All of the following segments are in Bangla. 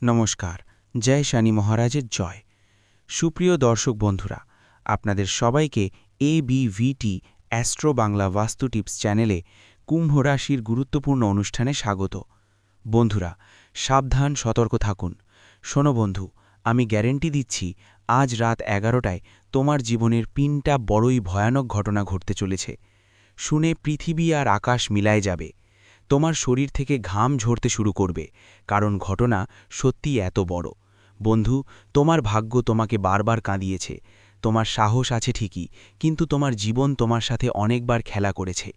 নমস্কার। জয় শনি মহারাজের জয়। সুপ্রিয় দর্শক বন্ধুরা, আপনাদের সবাইকে ABVT অ্যাস্ট্রো বাংলা বাস্তু টিপস চ্যানেলে কুম্ভ রাশির গুরুত্বপূর্ণ অনুষ্ঠানে স্বাগত। বন্ধুরা, সাবধান, সতর্ক থাকুন। শোনো বন্ধু, আমি গ্যারেন্টি দিচ্ছি আজ রাত 11টায় তোমার জীবনের 3টা বড়ই ভয়ানক ঘটনা ঘটতে চলেছে। শুনে পৃথিবী আর আকাশ মিলায় যাবে। তোমার শরীর থেকে ঘাম ঝরতে শুরু করবে, কারণ ঘটনা সত্যি এত বড়। বন্ধু, তোমার ভাগ্য তোমাকে বারবার কাঁদিয়েছে। তোমার সাহস আছে ঠিকই, কিন্তু তোমার জীবন তোমার সাথে অনেকবার খেলা করেছে।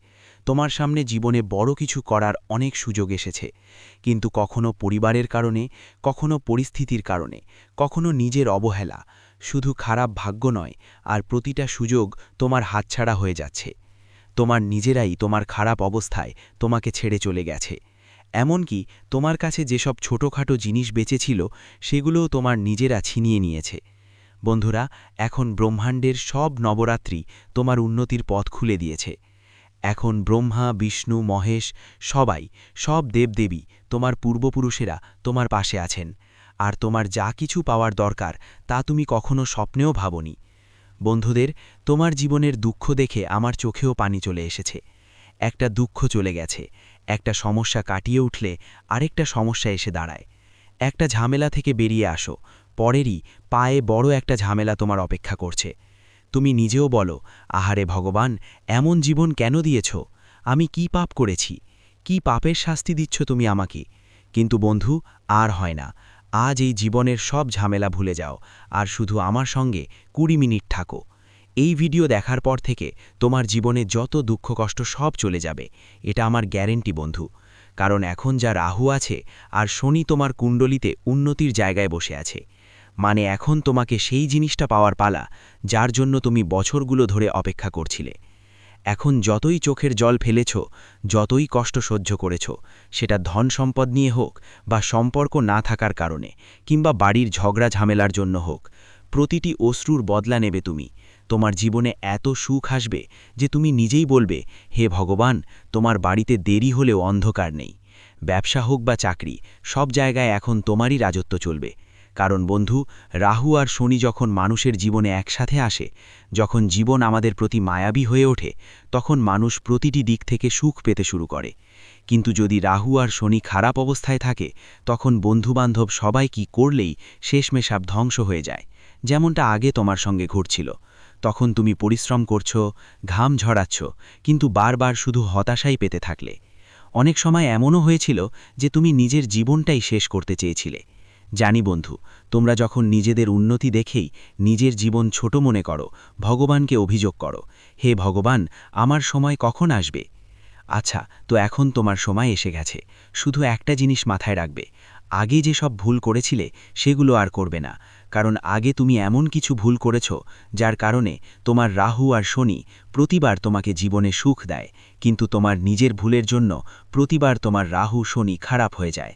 তোমার সামনে জীবনে বড় কিছু করার অনেক সুযোগ এসেছে, কিন্তু কখনো পরিবারের কারণে, কখনো পরিস্থিতির কারণে, কখনো নিজের অবহেলা। শুধু খারাপ ভাগ্য নয়, আর প্রতিটা সুযোগ তোমার হাতছাড়া হয়ে যাচ্ছে। তোমার নিজেরাই তোমার খারাপ অবস্থায় তোমাকে ছেড়ে চলে গেছে। এমনকি তোমার কাছে যেসব ছোটখাটো জিনিস বেঁচেছিল সেগুলোও তোমার নিজেরা ছিনিয়ে নিয়েছে। বন্ধুরা, এখন ব্রহ্মাণ্ডের সব নবরাত্রি তোমার উন্নতির পথ খুলে দিয়েছে। এখন ব্রহ্মা, বিষ্ণু, মহেশ, সব দেবদেবী, তোমার পূর্বপুরুষেরা তোমার পাশে আছেন। আর তোমার যা কিছু পাওয়ার দরকার তা তুমি কখনো স্বপ্নেও ভাবনি। বন্ধুদের, তোমার জীবনের দুঃখ দেখে আমার চোখেও পানি চলে এসেছে। একটা দুঃখ চলে গেছে, একটা সমস্যা কাটিয়ে উঠলে আরেকটা সমস্যা এসে দাঁড়ায়। একটা ঝামেলা থেকে বেরিয়ে আসো, পরেরই পায়ে বড় একটা ঝামেলা তোমার অপেক্ষা করছে। তুমি নিজেও বলো, আহারে ভগবান, এমন জীবন কেন দিয়েছ? আমি কি পাপ করেছি? কি পাপের শাস্তি দিচ্ছ তুমি আমাকে? কিন্তু বন্ধু, আর হয় না। আজ এই জীবনের সব ঝামেলা ভুলে যাও, আর শুধু আমার সঙ্গে 20 মিনিট থাকো। এই ভিডিও দেখার পর থেকে তোমার জীবনে যত দুঃখ কষ্ট সব চলে যাবে, এটা আমার গ্যারেন্টি বন্ধু। কারণ এখন যা রাহু আছে আর শনি তোমার কুণ্ডলিতে উন্নতির জায়গায় বসে আছে। মানে এখন তোমাকে সেই জিনিসটা পাওয়ার পালা, যার জন্য তুমি বছরগুলো ধরে অপেক্ষা করছিলে। এখন যতই চোখের জল ফেলেছ, যতই কষ্ট সহ্য করেছ, সেটা ধন সম্পদ নিয়ে হোক, বা সম্পর্ক না থাকার কারণে, কিংবা বাড়ির ঝগড়া ঝামেলার জন্য হোক, প্রতিটি অশ্রুর বদলা নেবে তুমি। তোমার জীবনে এত সুখ আসবে যে তুমি নিজেই বলবে, হে ভগবান, তোমার বাড়িতে দেরি হলেও অন্ধকার নেই। ব্যবসা হোক বা চাকরি, সব জায়গায় এখন তোমারই রাজত্ব চলবে। কারণ বন্ধু, রাহু আর শনি যখন মানুষের জীবনে একসাথে আসে, যখন জীবন আমাদের প্রতি মায়াবী হয়ে ওঠে, তখন মানুষ প্রতিটি দিক থেকে সুখ পেতে শুরু করে। কিন্তু যদি রাহু আর শনি খারাপ অবস্থায় থাকে, তখন বন্ধুবান্ধব সবাই কি করলেই শেষমেশ সব ধ্বংস হয়ে যায়। যেমনটা আগে তোমার সঙ্গে ঘটছিল। তখন তুমি পরিশ্রম করছো, ঘাম ঝরাচ্ছ, কিন্তু বারবার শুধু হতাশাই পেতে থাকলে। অনেক সময় এমনও হয়েছিল যে তুমি নিজের জীবনটাই শেষ করতে চেয়েছিলে। জানি বন্ধু, তোমরা যখন নিজেদের উন্নতি দেখেই নিজের জীবন ছোট মনে করো, ভগবানকে অভিযোগ করো, হে ভগবান, আমার সময় কখন আসবে? আচ্ছা, তো এখন তোমার সময় এসে গেছে। শুধু একটা জিনিস মাথায় রাখবে, আগে যে সব ভুল করেছিলে সেগুলো আর করবে না। কারণ আগে তুমি এমন কিছু ভুল করেছ যার কারণে তোমার রাহু আর শনি প্রতিবার তোমাকে জীবনে সুখ দেয়, কিন্তু তোমার নিজের ভুলের জন্য প্রতিবার তোমার রাহু শনি খারাপ হয়ে যায়।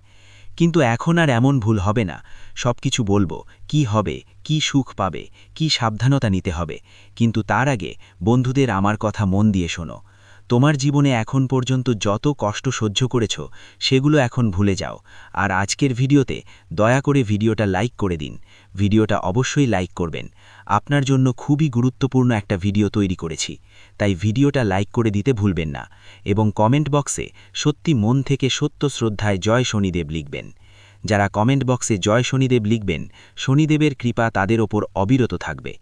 কিন্তু এখন আর এমন ভুল হবে না। সবকিছু বলবো, কি হবে, কি সুখ পাবে, কি সাবধানতা নিতে হবে। কিন্তু তার আগে বন্ধুদের আমার কথা মন দিয়ে শোনো। তোমার জীবনে এখন পর্যন্ত যত কষ্ট সহ্য করেছ সেগুলো এখন ভুলে যাও। আর আজকের ভিডিওতে দয়া করে ভিডিওটা লাইক করে দিন। ভিডিওটা অবশ্যই লাইক করবেন। আপনার জন্য খুবই গুরুত্বপূর্ণ একটা ভিডিও তৈরি করেছি, তাই ভিডিওটা লাইক করে দিতে ভুলবেন না। এবং কমেন্ট বক্সে সত্যি মন থেকে সত্য শ্রদ্ধায় জয় শনিদেব লিখবেন। যারা কমেন্ট বক্সে জয় শনিদেব লিখবেন, শনিদেবের কৃপা তাদের ওপর অবিরত থাকবে।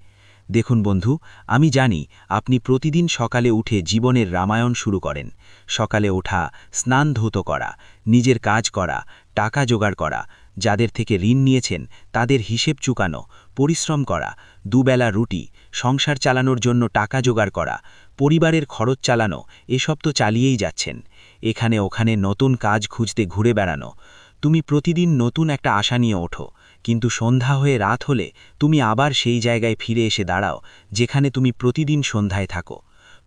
দেখুন বন্ধু, আমি জানি আপনি প্রতিদিন সকালে উঠে জীবনের রামায়ণ শুরু করেন। সকালে ওঠা, স্নান ধৌত করা, নিজের কাজ করা, টাকা জোগাড় করা, যাদের থেকে ঋণ নিয়েছেন তাদের হিসেব চুকানো, পরিশ্রম করা, দুবেলা রুটি, সংসার চালানোর জন্য টাকা জোগাড় করা, পরিবারের খরচ চালানো, এসব তো চালিয়েই যাচ্ছেন। এখানে ওখানে নতুন কাজ খুঁজতে ঘুরে বেড়ানো। তুমি প্রতিদিন নতুন একটা আশা নিয়ে ওঠো, কিন্তু সন্ধ্যা হয়ে রাত হলে তুমি আবার সেই জায়গায় ফিরে এসে দাঁড়াও যেখানে তুমি প্রতিদিন সন্ধ্যায় থাকো।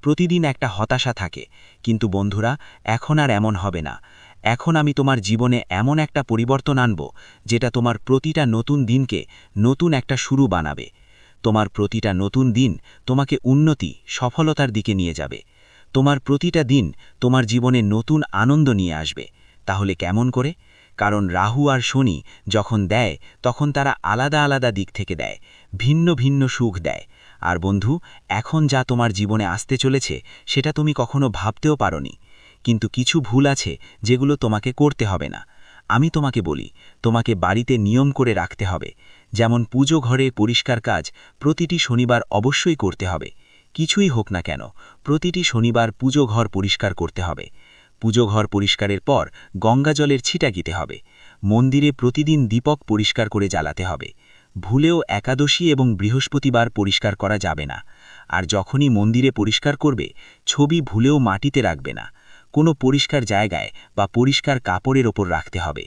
প্রতিদিন একটা হতাশা থাকে। কিন্তু বন্ধুরা, এখন আর এমন হবে না। এখন আমি তোমার জীবনে এমন একটা পরিবর্তন আনব যেটা তোমার প্রতিটা নতুন দিনকে নতুন একটা শুরু বানাবে। তোমার প্রতিটা নতুন দিন তোমাকে উন্নতি, সফলতার দিকে নিয়ে যাবে। তোমার প্রতিটা দিন তোমার জীবনে নতুন আনন্দ নিয়ে আসবে। তাহলে কেমন করে? কারণ রাহু আর শনি যখন দেয় তখন তারা আলাদা আলাদা দিক থেকে দেয়, ভিন্ন ভিন্ন সুখ দেয়। আর বন্ধু, এখন যা তোমার জীবনে আসতে চলেছে সেটা তুমি কখনো ভাবতেও পারোনি। কিন্তু কিছু ভুল আছে যেগুলো তোমাকে করতে হবে না। আমি তোমাকে বলি, তোমাকে বাড়িতে নিয়ম করে রাখতে হবে। যেমন পুজো ঘরে পরিষ্কার কাজ প্রতিটি শনিবার অবশ্যই করতে হবে। কিছুই হোক না কেন, প্রতিটি শনিবার পুজো ঘর পরিষ্কার করতে হবে। পুজো ঘর পরিষ্কারের পর গঙ্গা জলের ছিটা দিতে হবে। মন্দিরে প্রতিদিন দীপক পরিষ্কার করে জ্বালাতে হবে। ভুলেও একাদশী এবং বৃহস্পতিবার পরিষ্কার করা যাবে না। আর যখনই মন্দিরে পরিষ্কার করবে, ছবি ভুলেও মাটিতে রাখবে না। কোনো পরিষ্কার জায়গায় বা পরিষ্কার কাপড়ের ওপর রাখতে হবে।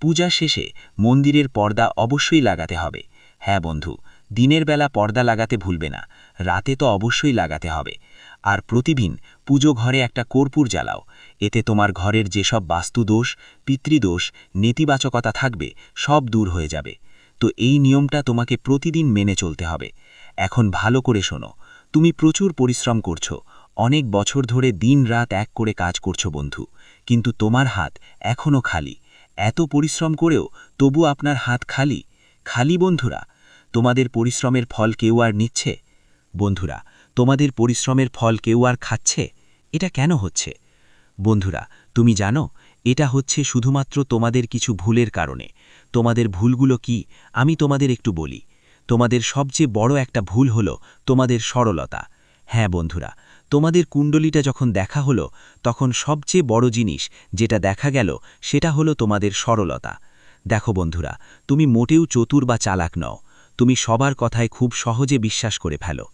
পূজা শেষে মন্দিরের পর্দা অবশ্যই লাগাতে হবে। হ্যাঁ বন্ধু, দিনের বেলা পর্দা লাগাতে ভুলবে না, রাতে তো অবশ্যই লাগাতে হবে। আর প্রতিদিন পুজো ঘরে একটা কর্পূর জ্বালাও। এতে তোমার ঘরের যেসব বাস্তুদোষ, পিতৃদোষ, নেতিবাচকতা থাকবে সব দূর হয়ে যাবে। তো এই নিয়মটা তোমাকে প্রতিদিন মেনে চলতে হবে। এখন ভালো করে শোনো, তুমি প্রচুর পরিশ্রম করছো, অনেক বছর ধরে দিন-রাত এক করে কাজ করছো বন্ধু, কিন্তু তোমার হাত এখনও খালি। এত পরিশ্রম করেও তবু আপনার হাত খালি খালি। বন্ধুরা, তোমাদের পরিশ্রমের ফল কেউ আর নিচ্ছে? বন্ধুরা, তোমাদের পরিশ্রমের ফল কেউ আর খাচ্ছে? এটা কেন হচ্ছে? বন্ধুরা, তুমি জানো, এটা হচ্ছে শুধুমাত্র তোমাদের কিছু ভুলের কারণে। তোমাদের ভুলগুলো কি আমি তোমাদের একটু বলি। তোমাদের সবচেয়ে বড় একটা ভুল হলো তোমাদের সরলতা। হ্যাঁ বন্ধুরা, তোমাদের কুণ্ডলিটা যখন দেখা হলো তখন সবচেয়ে বড় জিনিস যেটা দেখা গেল সেটা হলো তোমাদের সরলতা। দেখো বন্ধুরা, তুমি মোটেও চতুর বা চালাক নও। তুমি সবার কথায় খুব সহজে বিশ্বাস করে ফেলো।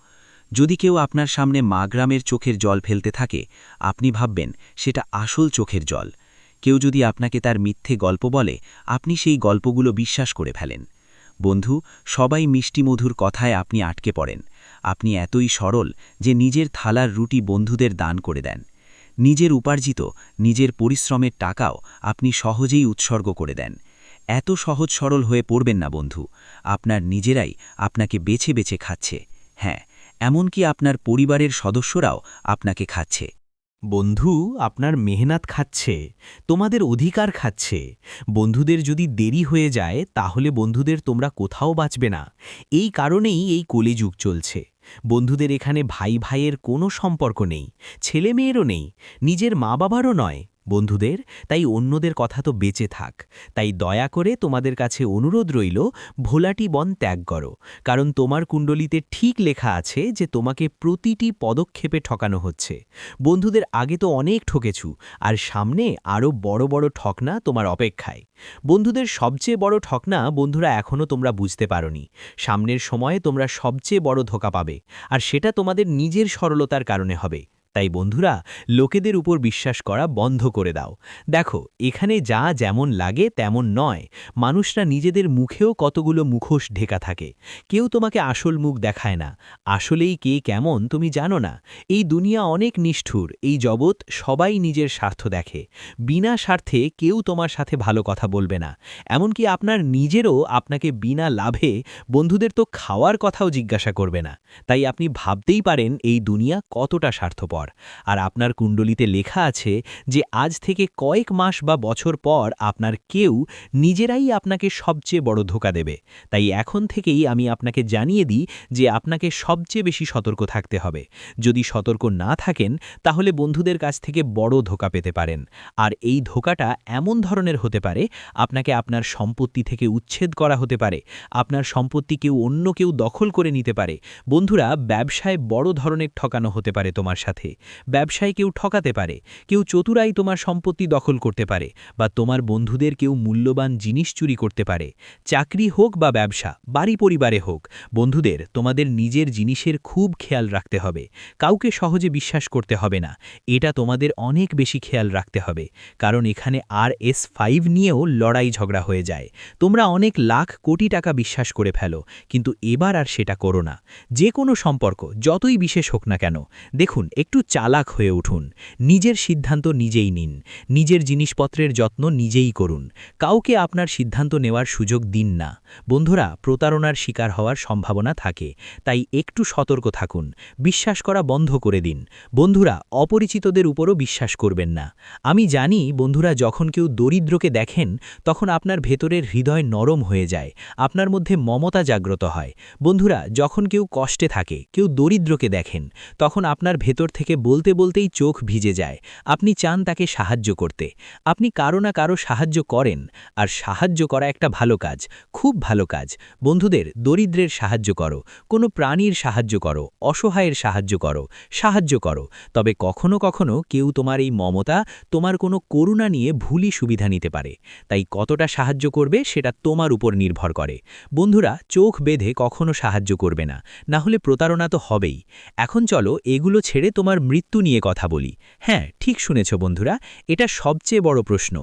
যদি কেউ আপনার সামনে মাগ্রামের চোখের জল ফেলতে থাকে, আপনি ভাববেন সেটা আসল চোখের জল। কেউ যদি আপনাকে তার মিথ্যে গল্প বলে, আপনি সেই গল্পগুলো বিশ্বাস করে ফেলেন। বন্ধু, সবাই মিষ্টি মধুর কথায় আপনি আটকে পড়েন। আপনি এতই সরল যে নিজের থালার রুটি বন্ধুদের দান করে দেন। নিজের উপার্জিত, নিজের পরিশ্রমের টাকাও আপনি সহজেই উৎসর্গ করে দেন। এত সহজ সরল হয়ে পড়বেন না বন্ধু। আপনার নিজেরাই আপনাকে বেছে বেছে খাচ্ছে। হ্যাঁ, এমনকি আপনার পরিবারের সদস্যরাও আপনাকে খাচ্ছে। বন্ধু আপনার মেহনত খাচ্ছে, তোমাদের অধিকার খাচ্ছে। বন্ধুদের যদি দেরি হয়ে যায় তাহলে বন্ধুদের তোমরা কোথাও বাঁচবে না। এই কারণেই এই কলিযুগ চলছে। বন্ধুদের এখানে ভাই ভাইয়ের কোনো সম্পর্ক নেই, ছেলে মেয়েরও নেই, নিজের মা বাবারও নয় বন্ধুদের। তাই অন্যদের কথা তো বেঁচে থাক। তাই দয়া করে তোমাদের কাছে অনুরোধ রইল, ভোলাটি বন ত্যাগ করো। কারণ তোমার কুণ্ডলিতে ঠিক লেখা আছে যে তোমাকে প্রতিটি পদক্ষেপে ঠকানো হচ্ছে। বন্ধুদের আগে তো অনেক ঠকেছু, আর সামনে আরও বড় বড় ঠকনা তোমার অপেক্ষায়। বন্ধুদের সবচেয়ে বড় ঠকনা বন্ধুরা এখনও তোমরা বুঝতে পারোনি। সামনের সময়ে তোমরা সবচেয়ে বড় ধোঁকা পাবে, আর সেটা তোমাদের নিজের সরলতার কারণে হবে। তাই বন্ধুরা, লোকেদের উপর বিশ্বাস করা বন্ধ করে দাও। দেখো, এখানে যা যেমন লাগে তেমন নয়। মানুষরা নিজেদের মুখেও কতগুলো মুখোশ ঢেকা থাকে। কেউ তোমাকে আসল মুখ দেখায় না। আসলেই কে কেমন তুমি জানো না। এই দুনিয়া অনেক নিষ্ঠুর, এই জগৎ সবাই নিজের স্বার্থ দেখে। বিনা স্বার্থে কেউ তোমার সাথে ভালো কথা বলবে না। এমনকি আপনার নিজেরও আপনাকে বিনা লাভে বন্ধুদের তো খাওয়ার কথাও জিজ্ঞাসা করবে না। তাই আপনি ভাবতেই পারেন এই দুনিয়া কতটা স্বার্থপর। আর আপনার কুণ্ডলিতে লেখা আছে যে আজ থেকে কয়েক মাস বা বছর পর আপনার কেউ নিজেরাই আপনাকে সবচেয়ে বড় ধোঁকা দেবে। তাই এখন থেকেই আমি আপনাকে জানিয়ে দিই যে আপনাকে সবচেয়ে বেশি সতর্ক থাকতে হবে। যদি সতর্ক না থাকেন তাহলে বন্ধুদের কাছ থেকে বড় ধোঁকা পেতে পারেন। আর এই ধোঁকাটা এমন ধরনের হতে পারে, আপনাকে আপনার সম্পত্তি থেকে উচ্ছেদ করা হতে পারে, আপনার সম্পত্তি অন্য কেউ দখল করে নিতে পারে। বন্ধুরা, ব্যবসায় বড় ধরনের ঠকানো হতে পারে তোমার সাথে। ব্যবসায় কেউ ঠকাতে পারে, কেউ চতুরাই তোমার সম্পত্তি দখল করতে পারে, বা তোমার বন্ধুদের কেউ মূল্যবান জিনিস চুরি করতে পারে। চাকরি হোক বা ব্যবসা, বাড়ি পরিবারে হোক, বন্ধুদের তোমাদের নিজের জিনিসের খুব খেয়াল রাখতে হবে। কাউকে সহজে বিশ্বাস করতে হবে না। এটা তোমাদের অনেক বেশি খেয়াল রাখতে হবে, কারণ এখানে RS5 নিয়েও লড়াই ঝগড়া হয়ে যায়। তোমরা অনেক লাখ কোটি টাকা বিশ্বাস করে ফেলো, কিন্তু এবার আর সেটা করো না। যে কোনো সম্পর্ক যতই বিশেষ হোক না কেন, দেখুন একটু একটু চালাক হয়ে উঠুন, নিজের সিদ্ধান্ত নিজেই নিন, নিজের জিনিসপত্রের যত্ন নিজেই করুন, কাউকে আপনার সিদ্ধান্ত নেওয়ার সুযোগ দিন না। বন্ধুরা, প্রতারণার শিকার হওয়ার সম্ভাবনা থাকে, তাই একটু সতর্ক থাকুন, বিশ্বাস করা বন্ধ করে দিন। বন্ধুরা, অপরিচিতদের উপরও বিশ্বাস করবেন না। আমি জানি বন্ধুরা, যখন কেউ দরিদ্রকে দেখেন তখন আপনার ভেতরের হৃদয় নরম হয়ে যায়, আপনার মধ্যে মমতা জাগ্রত হয়। বন্ধুরা, যখন কেউ কষ্টে থাকে, কেউ দরিদ্রকে দেখেন, তখন আপনার ভেতর থেকে বলতে বলতেই চোখ ভিজে যায়। আপনি চান তাকে সাহায্য করতে, আপনি কারো না কারো সাহায্য করেন, আর সাহায্য করা একটা ভালো কাজ, খুব ভালো কাজ। বন্ধুদের, দরিদ্রের সাহায্য করো, কোনো প্রাণীর সাহায্য করো, অসহায়ের সাহায্য করো। তবে কখনো কখনো কেউ তোমার এই মমতা, তোমার কোনো করুণা নিয়ে ভুলই সুবিধা নিতে পারে। তাই কতটা সাহায্য করবে সেটা তোমার উপর নির্ভর করে। বন্ধুরা, চোখ বেঁধে কখনো সাহায্য করবে না, না হলে প্রতারণা তো হবেই। এখন চলো এগুলো ছেড়ে তোমার মৃত্যু নিয়ে কথা বলি। হ্যাঁ, ঠিক শুনেছ বন্ধুরা, এটা সবচেয়ে বড় প্রশ্ন।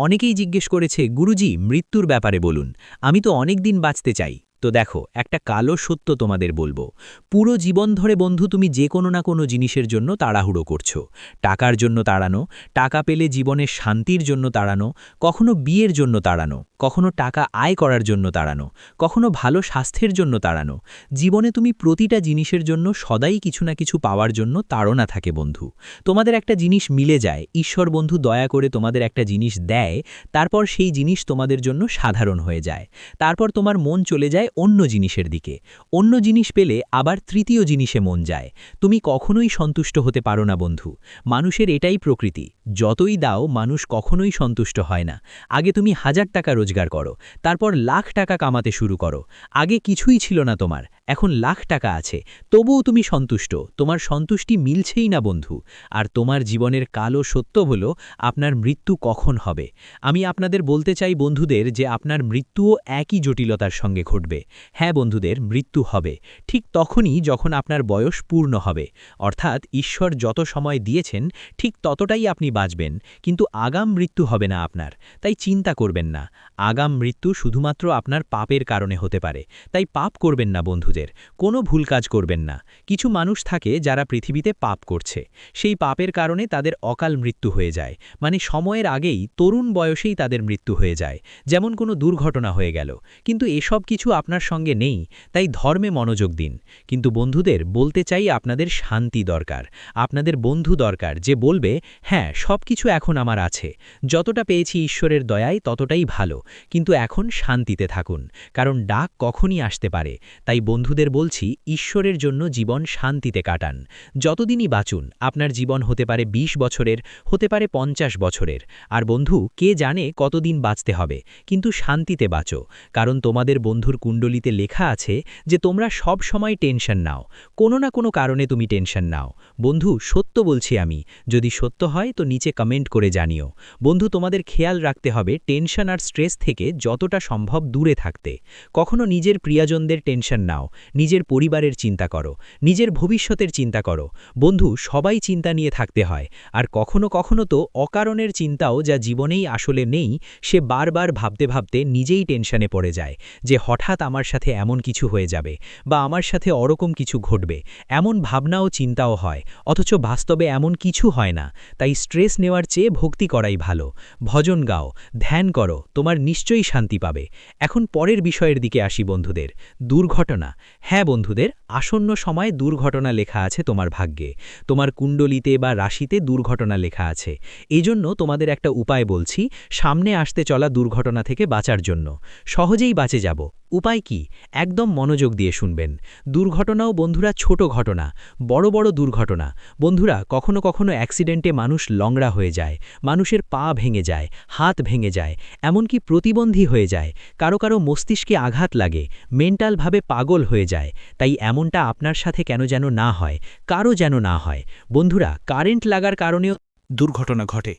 অনেকেই জিজ্ঞেস করেছে, গুরুজি মৃত্যুর ব্যাপারে বলুন, আমি তো অনেক দিন বাঁচতে চাই। তো দেখো, একটা কালো সত্য তোমাদের বলবো, পুরো জীবন ধরে বন্ধু তুমি যে কোনো না কোনো জিনিসের জন্য তাড়াহুড়ো করছো। টাকার জন্য তাড়ানো, টাকা পেলে জীবনের শান্তির জন্য তাড়ানো, কখনো বিয়ের জন্য তাড়ানো, কখনো টাকা আয় করার জন্য তাড়ানো, কখনো ভালো স্বাস্থ্যের জন্য তাড়ানো। জীবনে তুমি প্রতিটা জিনিসের জন্য সদাই কিছু না কিছু পাওয়ার জন্য তাড়না থাকে বন্ধু। তোমাদের একটা জিনিস মিলে যায়, ঈশ্বর বন্ধু দয়া করে তোমাদের একটা জিনিস দেয়, তারপর সেই জিনিস তোমাদের জন্য সাধারণ হয়ে যায়। তারপর তোমার মন চলে যায় অন্য জিনিসের দিকে, অন্য জিনিস পেলে আবার তৃতীয় জিনিসে মন যায়। তুমি কখনোই সন্তুষ্ট হতে পারো না বন্ধু। মানুষের এটাই প্রকৃতি, যতই দাও মানুষ কখনোই সন্তুষ্ট হয় না। আগে তুমি 1000 টাকা রোজগার করো, তারপর লাখ টাকা কামাতে শুরু করো। আগে কিছুই ছিল না তোমার, এখন লাখ টাকা আছে, তবুও তুমি সন্তুষ্ট, তোমার সন্তুষ্টি মিলছেই না বন্ধু। আর তোমার জীবনের কালো সত্য হলো আপনার মৃত্যু কখন হবে। আমি আপনাদের বলতে চাই বন্ধুদের যে আপনার মৃত্যুও একই জটিলতার সঙ্গে ঘটবে। হ্যাঁ বন্ধুদের, মৃত্যু হবে ঠিক তখনই যখন আপনার বয়স পূর্ণ হবে। অর্থাৎ ঈশ্বর যত সময় দিয়েছেন ঠিক ততটাই আপনি বাঁচবেন, কিন্তু আগাম মৃত্যু হবে না আপনার। তাই চিন্তা করবেন না, আগাম মৃত্যু শুধুমাত্র আপনার পাপের কারণে হতে পারে। তাই পাপ করবেন না বন্ধুদের, কোনো ভুল কাজ করবেন না। কিছু মানুষ থাকে যারা পৃথিবীতে পাপ করছে, সেই পাপের কারণে তাদের অকাল মৃত্যু হয়ে যায়, মানে সময়ের আগেই তরুণ বয়সেই তাদের মৃত্যু হয়ে যায়, যেমন কোনো দুর্ঘটনা হয়ে গেল। কিন্তু এসব কিছু আপনার সঙ্গে নেই, তাই ধর্মে মনোযোগ দিন। কিন্তু বন্ধুদের বলতে চাই, আপনাদের শান্তি দরকার, আপনাদের বন্ধু দরকার যে বলবে, হ্যাঁ সব কিছু এখন আমার আছে, যতটা পেয়েছি ঈশ্বরের দয়ায় ততটাই ভালো, কিন্তু এখন শান্তিতে থাকুন, কারণ ডাক কখনই আসতে পারে। তাই বন্ধুদের বলছি, ঈশ্বরের জন্য জীবন শান্তিতে কাটান। যতদিনই বাঁচুন, আপনার জীবন হতে পারে 20 বছরের, হতে পারে 50 বছরের। আর বন্ধু, কে জানে কতদিন বাঁচতে হবে, কিন্তু শান্তিতে বাঁচো। কারণ তোমাদের বন্ধুর কুণ্ডলিতে লেখা আছে যে তোমরা সব সময় টেনশন নাও, কোনো না কোনো কারণে তুমি টেনশন নাও। বন্ধু, সত্য বলছি আমি, যদি সত্য হয় তো নিচে কমেন্ট করে জানিও। বন্ধু, তোমাদের খেয়াল রাখতে হবে টেনশন আর স্ট্রেস থেকে যতটা সম্ভব দূরে থাকতে। কখনো নিজের প্রিয়জনদের টেনশন নাও, নিজের পরিবারের চিন্তা করো, নিজের ভবিষ্যতের চিন্তা করো। বন্ধু, সবাই চিন্তা নিয়ে থাকতে হয়, আর কখনো কখনো তো অকারণের চিন্তাও যা জীবনেই আসলে নেই, সে বারবার ভাবতে ভাবতে নিজেই টেনশনে পড়ে যায় যে হঠাৎ আমার সাথে এমন কিছু হয়ে যাবে, বা আমার সাথে ওরকম কিছু ঘটবে। এমন ভাবনাও চিন্তাও হয়, অথচ বাস্তবে এমন কিছু হয় না। তাই স্ট্রেস নেওয়ার চেয়ে ভক্তি করাই ভালো। ভজন গাও, ধ্যান করো, তোমার নিশ্চয়ই শান্তি পাবে। এখন পরের বিষয়ের দিকে আসি বন্ধুদের, দুর্ঘটনা। হ্যাঁ বন্ধুদের, আসন্ন সময় দুর্ঘটনা লেখা আছে তোমার ভাগ্যে, তোমার কুণ্ডলিতে বা রাশিতে দুর্ঘটনা লেখা আছে। এজন্য তোমাদের একটা উপায় বলছি, সামনে আসতে চলা দুর্ঘটনা থেকে বাঁচার জন্য। সহজেই বাঁচে যাব। উপায় কি? একদম মনোযোগ দিয়ে শুনবেন। দুর্ঘটনাও বন্ধুরা ছোট ঘটনা, বড় বড় দুর্ঘটনা। বন্ধুরা, কখনো কখনো অ্যাক্সিডেন্টে মানুষ লংড়া হয়ে যায়, মানুষের পা ভেঙে যায়, হাত ভেঙে যায়, এমনকি প্রতিবন্ধী হয়ে যায়। কারো কারো মস্তিষ্কে আঘাত লাগে, মেন্টালভাবে পাগল হয়ে যায়। তাই এমনটা আপনার সাথে কেন যেন না হয়, কারো যেন না হয়। বন্ধুরা, কারেন্ট লাগার কারণেও দুর্ঘটনা ঘটে,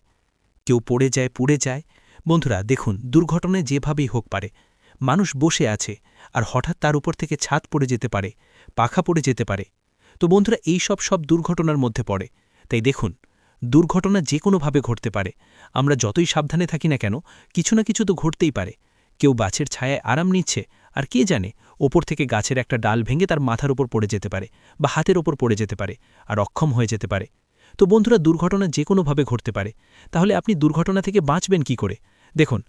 কেউ পড়ে যায়, পুড়ে যায়। বন্ধুরা দেখুন, দুর্ঘটনায় যেভাবেই হোক পারে, মানুষ বসে আছে আর হঠাৎ তার উপর থেকে ছাদ পড়ে যেতে পারে, পাখা পড়ে যেতে পারে। তো বন্ধুরা, এই সব দুর্ঘটনার মধ্যে পড়ে। তাই দেখুন, দুর্ঘটনা যে কোনোভাবে ঘটতে পারে। আমরা যতই সাবধানে থাকি না কেন, কিছু না কিছু তো ঘটতেই পারে। কেউ গাছের ছায়ায় আরাম নিচ্ছে, আর কে জানে ওপর থেকে গাছের একটা ডাল ভেঙে তার মাথার উপর পড়ে যেতে পারে, বা হাতের ওপর পড়ে যেতে পারে, আর অক্ষম হয়ে যেতে পারে। তো বন্ধুরা, দুর্ঘটনা যে কোনোভাবে ঘটতে পারে। তাহলে আপনি দুর্ঘটনা থেকে বাঁচবেন কি করে? দেখুন,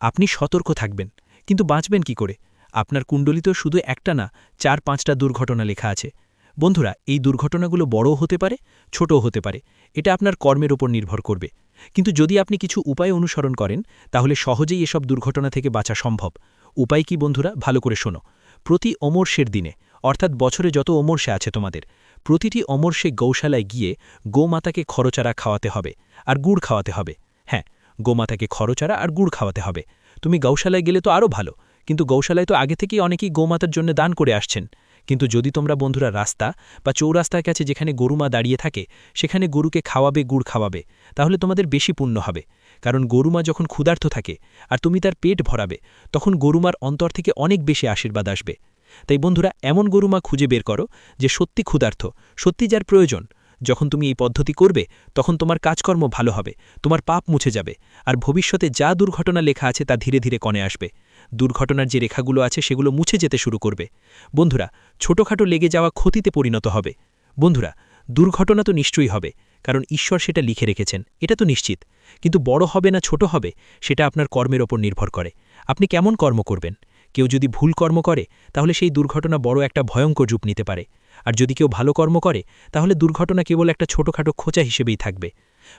আপনি সতর্ক থাকবেন, কিন্তু বাঁচবেন কি করে? আপনার কুণ্ডলিতেও শুধু একটা না, 4-5টা দুর্ঘটনা লেখা আছে। বন্ধুরা, এই দুর্ঘটনাগুলো বড়ও হতে পারে, ছোটও হতে পারে। এটা আপনার কর্মের ওপর নির্ভর করবে। কিন্তু যদি আপনি কিছু উপায় অনুসরণ করেন, তাহলে সহজেই এসব দুর্ঘটনা থেকে বাঁচা সম্ভব। উপায় কি বন্ধুরা? ভালো করে শোনো। প্রতি অমরশের দিনে, অর্থাৎ বছরে যত অমরশে আছে তোমাদের, প্রতিটি অমরশে গৌশালায় গিয়ে গোমাতাকে খরচারা খাওয়াতে হবে আর গুড় খাওয়াতে হবে। হ্যাঁ, গোমাতাকে খরচারা আর গুড় খাওয়াতে হবে। তুমি গৌশালায় গেলে তো আরও ভালো, কিন্তু গৌশালায় তো আগে থেকেই অনেকেই গোমাতার জন্য দান করে আসছেন। কিন্তু যদি তোমরা বন্ধুরা রাস্তা বা চৌরাস্তার কাছে যেখানে গরুমা দাঁড়িয়ে থাকে সেখানে গরুকে খাওয়াবে, গুড় খাওয়াবে, তাহলে তোমাদের বেশি পুণ্য হবে। কারণ গরুমা যখন ক্ষুধার্ত থাকে আর তুমি তার পেট ভরাবে, তখন গরুমার অন্তর থেকে অনেক বেশি আশীর্বাদ আসবে। তাই বন্ধুরা, এমন গরুমা খুঁজে বের করো যে সত্যি ক্ষুধার্ত, সত্যি যার প্রয়োজন। যখন তুমি এই পদ্ধতি করবে, তখন তোমার কাজকর্ম ভালো হবে, তোমার পাপ মুছে যাবে, আর ভবিষ্যতে যা দুর্ঘটনা লেখা আছে তা ধীরে ধীরে কমে আসবে। দুর্ঘটনার যে রেখাগুলো আছে সেগুলো মুছে যেতে শুরু করবে। বন্ধুরা, ছোটখাটো লেগে যাওয়া ক্ষতিতে পরিণত হবে। বন্ধুরা, দুর্ঘটনা তো নিশ্চয়ই হবে, কারণ ঈশ্বর সেটা লিখে রেখেছেন, এটা তো নিশ্চিত। কিন্তু বড় হবে না ছোট হবে, সেটা আপনার কর্মের ওপর নির্ভর করে। আপনি কেমন কর্ম করবেন? কেউ যদি ভুল কর্ম করে, তাহলে সেই দুর্ঘটনা বড় একটা ভয়ঙ্কর রূপ নিতে পারে। আর যদি কেউ ভালো কর্ম করে, তাহলে দুর্ঘটনা কেবল একটা ছোটখাটো খোঁচা হিসেবেই থাকবে।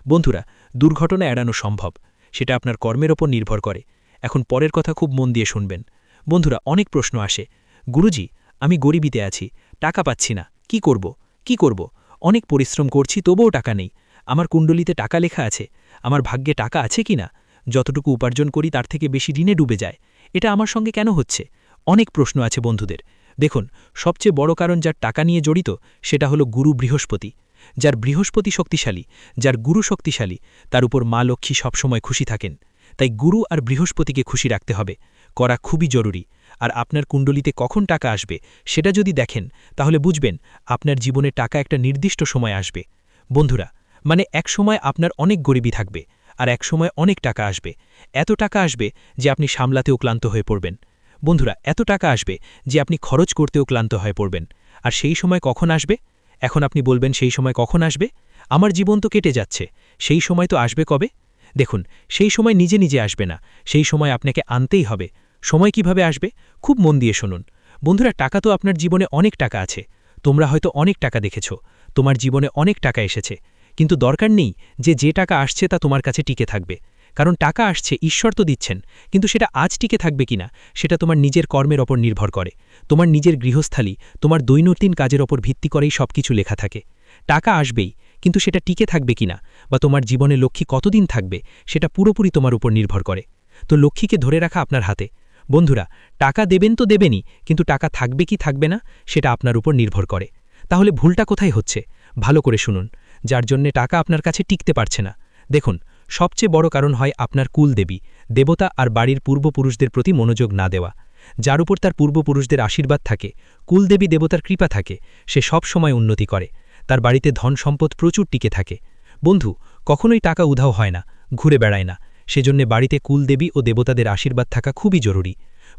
বন্ধুরা, দুর্ঘটনা এড়ানো সম্ভব, সেটা আপনার কর্মের ওপর নির্ভর করে। এখন পরের কথা খুব মন দিয়ে শুনবেন। বন্ধুরা, অনেক প্রশ্ন আসে, গুরুজি, আমি গরিবিতে আছি, টাকা পাচ্ছি না, কি করব? কি করব? অনেক পরিশ্রম করছি, তবুও টাকা নেই। আমার কুণ্ডলিতে টাকা লেখা আছে, আমার ভাগ্যে টাকা আছে কি না? যতটুকু উপার্জন করি তার থেকে বেশি ঋণে ডুবে যায়। এটা আমার সঙ্গে কেন হচ্ছে? অনেক প্রশ্ন আছে বন্ধুদের। দেখুন, সবচেয়ে বড় কারণ যার টাকা নিয়ে জড়িত, সেটা হলো গুরু বৃহস্পতি। যার বৃহস্পতি শক্তিশালী, যার গুরু শক্তিশালী, তার উপর মা লক্ষ্মী সবসময় খুশি থাকেন। তাই গুরু আর বৃহস্পতিকে খুশি রাখতে হবে, করা খুবই জরুরি। আর আপনার কুণ্ডলিতে কখন টাকা আসবে সেটা যদি দেখেন, তাহলে বুঝবেন আপনার জীবনে টাকা একটা নির্দিষ্ট সময় আসবে। বন্ধুরা, মানে এক সময় আপনার অনেক গরিবী থাকবে, আর এক সময় অনেক টাকা আসবে। এত টাকা আসবে যে আপনি সামলাতেও ক্লান্ত হয়ে পড়বেন। বন্ধুরা, এত টাকা আসবে যে আপনি খরচ করতেও ক্লান্ত হয়ে পড়বেন। আর সেই সময় কখন আসবে? এখন আপনি বলবেন, সেই সময় কখন আসবে? আমার জীবন তো কেটে যাচ্ছে, সেই সময় তো আসবে কবে? দেখুন, সেই সময় নিজে নিজে আসবে না, সেই সময় আপনাকে আনতেই হবে। সময় কিভাবে আসবে? খুব মন দিয়ে শুনুন। বন্ধুরা, টাকা তো আপনার জীবনে অনেক টাকা আছে। তোমরা হয়তো অনেক টাকা দেখেছ, তোমার জীবনে অনেক টাকা এসেছে। কিন্তু দরকার নেই যে টাকা আসছে তা তোমার কাছে টিকে থাকবে। কারণ টাকা আসছে, ঈশ্বর তো দিচ্ছেন, কিন্তু সেটা আজ টিকে থাকবে কিনা সেটা তোমার নিজের কর্মের ওপর নির্ভর করে। তোমার নিজের গৃহস্থালী, তোমার দৈনন্দিন কাজের ওপর ভিত্তি করেই সবকিছু লেখা থাকে। টাকা আসবেই, কিন্তু সেটা টিকে থাকবে কিনা বা তোমার জীবনে লক্ষ্মী কতদিন থাকবে সেটা পুরোপুরি তোমার উপর নির্ভর করে। তো লক্ষ্মীকে ধরে রাখা আপনার হাতে। বন্ধুরা, টাকা দেবেন তো দেবেনই, কিন্তু টাকা থাকবে কি থাকবে না সেটা আপনার উপর নির্ভর করে। তাহলে ভুলটা কোথায় হচ্ছে? ভালো করে শুনুন। যার জন্যে টাকা আপনার কাছে টিকতে পারছে না, দেখুন, সবচেয়ে বড় কারণ হয় আপনার কুলদেবী, দেবতা আর বাড়ির পূর্বপুরুষদের প্রতি মনোযোগ না দেওয়া। যার উপর তার পূর্বপুরুষদের আশীর্বাদ থাকে, কুলদেবী দেবতার কৃপা থাকে, সে সব সময় উন্নতি করে, তার বাড়িতে ধন সম্পদ প্রচুর টিকে থাকে। বন্ধু, কখনোই টাকা উধাও হয় না, ঘুরে বেড়ায় না। সেজন্যে বাড়িতে কুলদেবী ও দেবতাদের আশীর্বাদ থাকা খুবই জরুরি।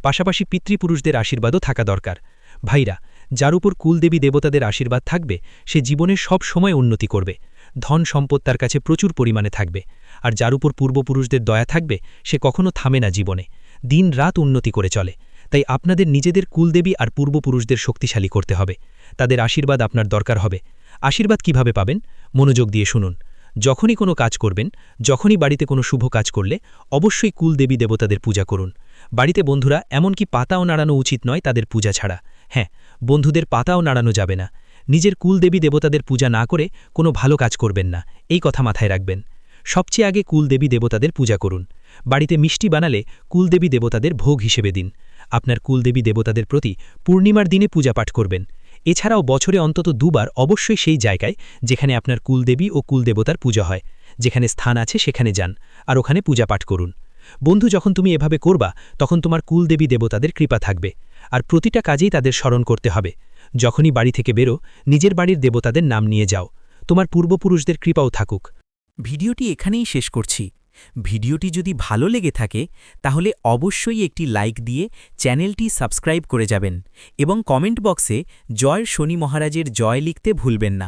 পাশাপাশি পিতৃপুরুষদের আশীর্বাদও থাকা দরকার। ভাইরা, যার উপর কুলদেবী দেবতাদের আশীর্বাদ থাকবে, সে জীবনের সব সময় উন্নতি করবে, ধন সম্পদ তার কাছে প্রচুর পরিমাণে থাকবে। আর যার উপর পূর্বপুরুষদের দয়া থাকবে, সে কখনো থামে না জীবনে, দিন রাত উন্নতি করে চলে। তাই আপনাদের নিজেদের কুলদেবী আর পূর্বপুরুষদের শক্তিশালী করতে হবে, তাদের আশীর্বাদ আপনার দরকার হবে। আশীর্বাদ কিভাবে পাবেন? মনোযোগ দিয়ে শুনুন। যখনই কোনো কাজ করবেন, যখনই বাড়িতে কোনো শুভ কাজ করলে অবশ্যই কুলদেবী দেবতাদের পূজা করুন। বাড়িতে বন্ধুরা, এমনকি পাতাও নাড়ানো উচিত নয় তাদের পূজা ছাড়া। হ্যাঁ, বন্ধুদের পাতাও নাড়ানো যাবে না। নিজের কুলদেবী দেবতাদের পূজা না করে কোনো ভালো কাজ করবেন না, এই কথা মাথায় রাখবেন। সবচেয়ে আগে কুলদেবী দেবতাদের পূজা করুন। বাড়িতে মিষ্টি বানালে কুলদেবী দেবতাদের ভোগ হিসেবে দিন। আপনার কুলদেবী দেবতাদের প্রতি পূর্ণিমার দিনে পূজা পাঠ করবেন। এছাড়াও বছরে অন্তত দুবার অবশ্যই সেই জায়গায় যেখানে আপনার কুলদেবী ও কুলদেবতার পূজা হয়, যেখানে স্থান আছে সেখানে যান আর ওখানে পূজা পাঠ করুন। বন্ধু, যখন তুমি এভাবে করবা, তখন তোমার কুলদেবী দেবতাদের কৃপা থাকবে। আর প্রতিটা কাজেই তাদের স্মরণ করতে হবে। যখনই বাড়ি থেকে বেরো, নিজের বাড়ির দেবতাদের নাম নিয়ে যাও, তোমার পূর্বপুরুষদের কৃপাও থাকুক। ভিডিওটি এখানেই শেষ করছি। ভিডিওটি যদি ভালো লেগে থাকে তাহলে অবশ্যই একটি লাইক দিয়ে চ্যানেলটি সাবস্ক্রাইব করে যাবেন এবং কমেন্ট বক্সে জয় শনি মহারাজের জয় লিখতে ভুলবেন না।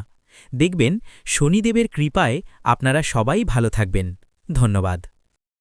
দেখবেন শনিদেবের কৃপায় আপনারা সবাই ভালো থাকবেন। ধন্যবাদ।